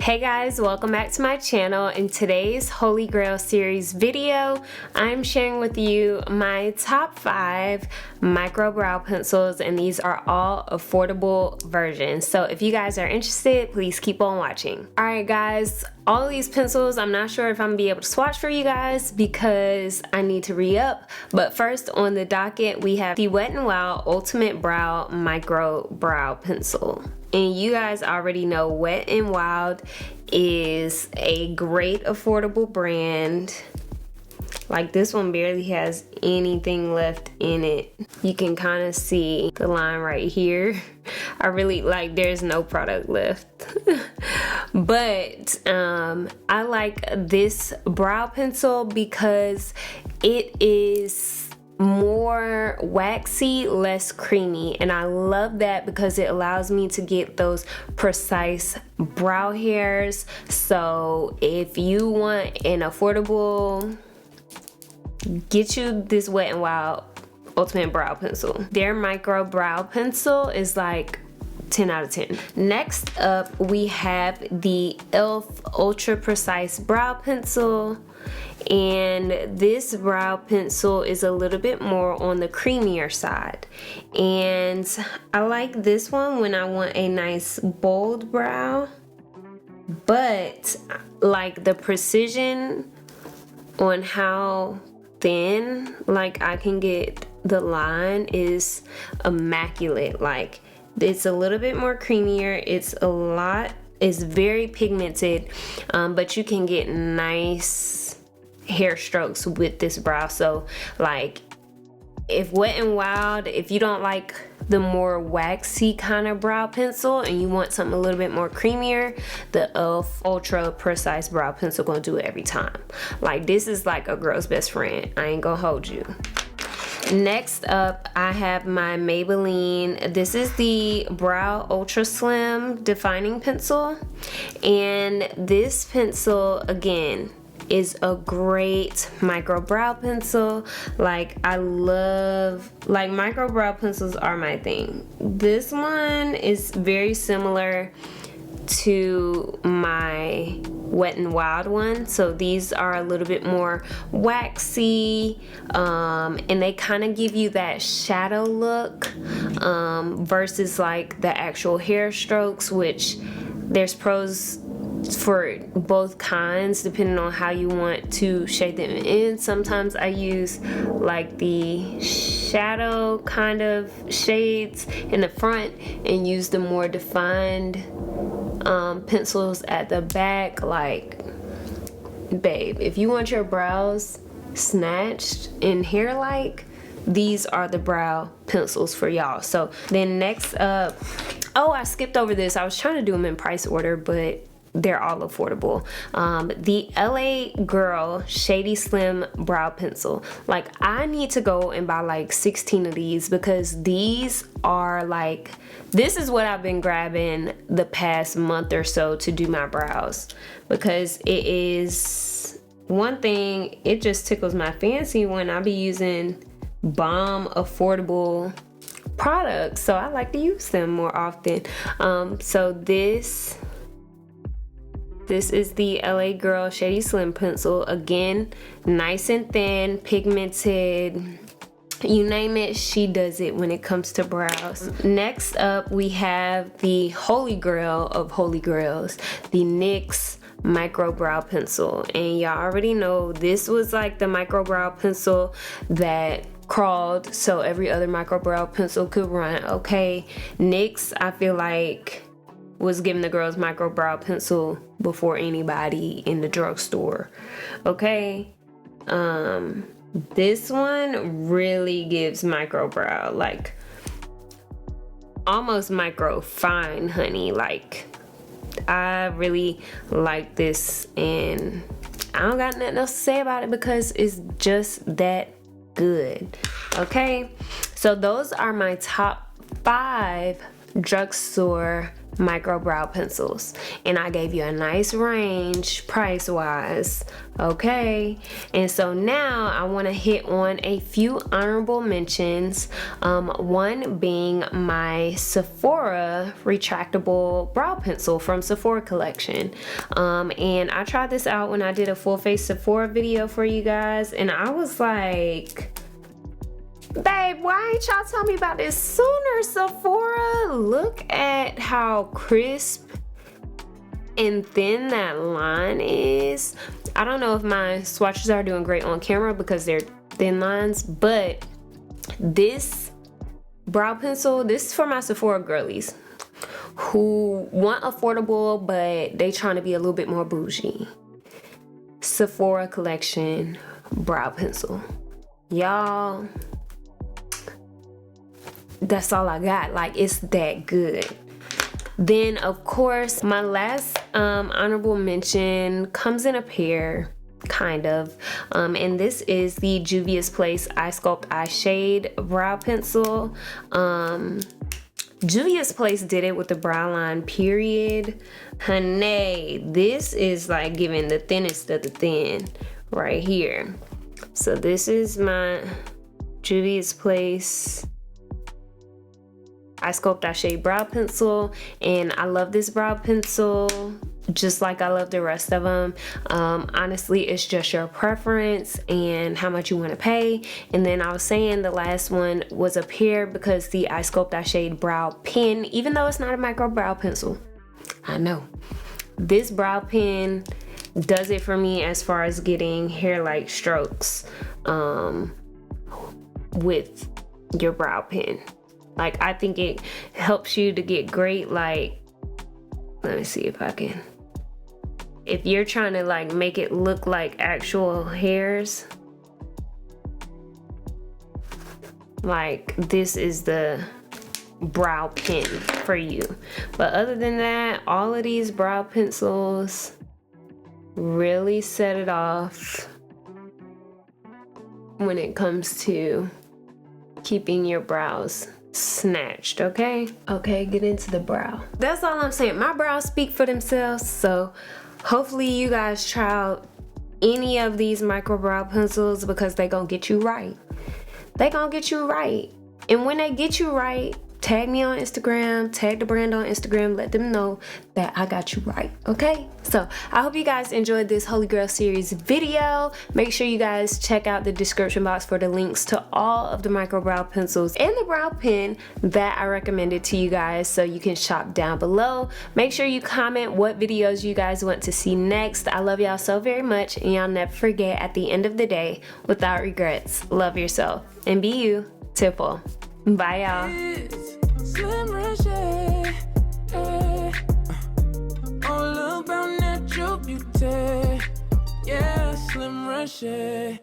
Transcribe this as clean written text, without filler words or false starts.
Hey guys, welcome back to my channel. In today's Holy Grail series video, I'm sharing with you my top 5 micro brow pencils, and these are all affordable versions. So if you guys are interested, please keep on watching. Alright guys, all of these pencils, I'm not sure if I'm gonna be able to swatch for you guys because I need to re-up. But first on the docket, we have the Wet n Wild Ultimate Brow Micro Brow Pencil. And you guys already know Wet n Wild is a great affordable brand. Like, this one barely has anything left in it. You can kind of see the line right here. I really like, there's no product left. But I like this brow pencil because it is more waxy, less creamy, and I love that because it allows me to get those precise brow hairs. So if you want an affordable, get you this Wet n Wild Ultimate Brow Pencil. Their micro brow pencil is like 10 out of 10. Next up, we have the e.l.f. Ultra Precise Brow Pencil. And this brow pencil is a little bit more on the creamier side, and I like this one when I want a nice bold brow, but like the precision on how thin like I can get the line is immaculate. Like, it's a little bit more creamier, it's very pigmented, but you can get nice hair strokes with this brow. So like, if Wet n Wild, if you don't like the more waxy kind of brow pencil and you want something a little bit more creamier, the e.l.f. Ultra Precise Brow Pencil gonna do it every time. Like, this is like a girl's best friend, I ain't gonna hold you. Next up, I have my Maybelline. This is the Brow Ultra Slim Defining Pencil, and this pencil again is a great micro brow pencil. Like, I love, like, micro brow pencils are my thing. This one is very similar to my Wet n Wild one. So these are a little bit more waxy, and they kind of give you that shadow look, versus like the actual hair strokes, which there's pros for both kinds depending on how you want to shade them in. Sometimes I use like the shadow kind of shades in the front and use the more defined pencils at the back. Like, babe, if you want your brows snatched and hair like, these are the brow pencils for y'all. So then next up, oh, I skipped over this. I was trying to do them in price order, but they're all affordable. The LA Girl Shady Slim Brow Pencil. Like, I need to go and buy like 16 of these because these are like, this is what I've been grabbing the past month or so to do my brows, because it is one thing, it just tickles my fancy when I be using bomb affordable products, so I like to use them more often. So this is the LA Girl Shady Slim Pencil. Again, nice and thin, pigmented, you name it, she does it when it comes to brows. Next up, we have the Holy Grail of Holy Grails, the NYX Micro Brow Pencil. And y'all already know this was like the micro brow pencil that crawled so every other micro brow pencil could run. Okay, NYX, I feel like, was giving the girls micro brow pencil before anybody in the drugstore. Okay, this one really gives micro brow, like almost micro fine, honey. Like, I really like this, and I don't got nothing else to say about it because it's just that good. Okay, so those are my top 5 drugstore micro brow pencils, and I gave you a nice range price wise. Okay, and so now I want to hit on a few honorable mentions, one being my Sephora retractable brow pencil from Sephora collection. And I tried this out when I did a full face Sephora video for you guys, and I was like, babe, why ain't y'all tell me about this sooner, Sephora? Look at how crisp and thin that line is. I don't know if my swatches are doing great on camera because they're thin lines, but this brow pencil, this is for my Sephora girlies who want affordable, but they trying to be a little bit more bougie. Sephora collection brow pencil. Y'all, that's all I got. Like, it's that good. Then of course my last honorable mention comes in a pair, kind of, and this is the Juvia's Place Eye Sculpt Eye Shade brow pencil. Juvia's Place did it with the brow line period. Honey, this is like giving the thinnest of the thin right here. So this is my Juvia's Place Eye Sculpt Eye Shade brow pencil, and I love this brow pencil just like I love the rest of them. Honestly, it's just your preference and how much you want to pay. And then I was saying the last one was a pair because the Eye Sculpt Eye Shade brow pen, even though it's not a micro brow pencil, I know this brow pen does it for me as far as getting hair-like strokes with your brow pen. Like, I think it helps you to get great, like, let me see if I can. If you're trying to like make it look like actual hairs, like this is the brow pen for you. But other than that, all of these brow pencils really set it off when it comes to keeping your brows snatched. Okay, get into the brow. That's all I'm saying. My brows speak for themselves, so hopefully you guys try out any of these micro brow pencils because they gonna get you right. They gonna get you right. And when they get you right, tag me on Instagram, tag the brand on Instagram, let them know that I got you right, okay? So I hope you guys enjoyed this Holy Grail series video. Make sure you guys check out the description box for the links to all of the micro brow pencils and the brow pen that I recommended to you guys so you can shop down below. Make sure you comment what videos you guys want to see next. I love y'all so very much, and y'all never forget, at the end of the day, without regrets, love yourself and be you. Tipple. Bye, y'all. Slim Reshae, all about natural beauty. Yeah, Slim Reshae.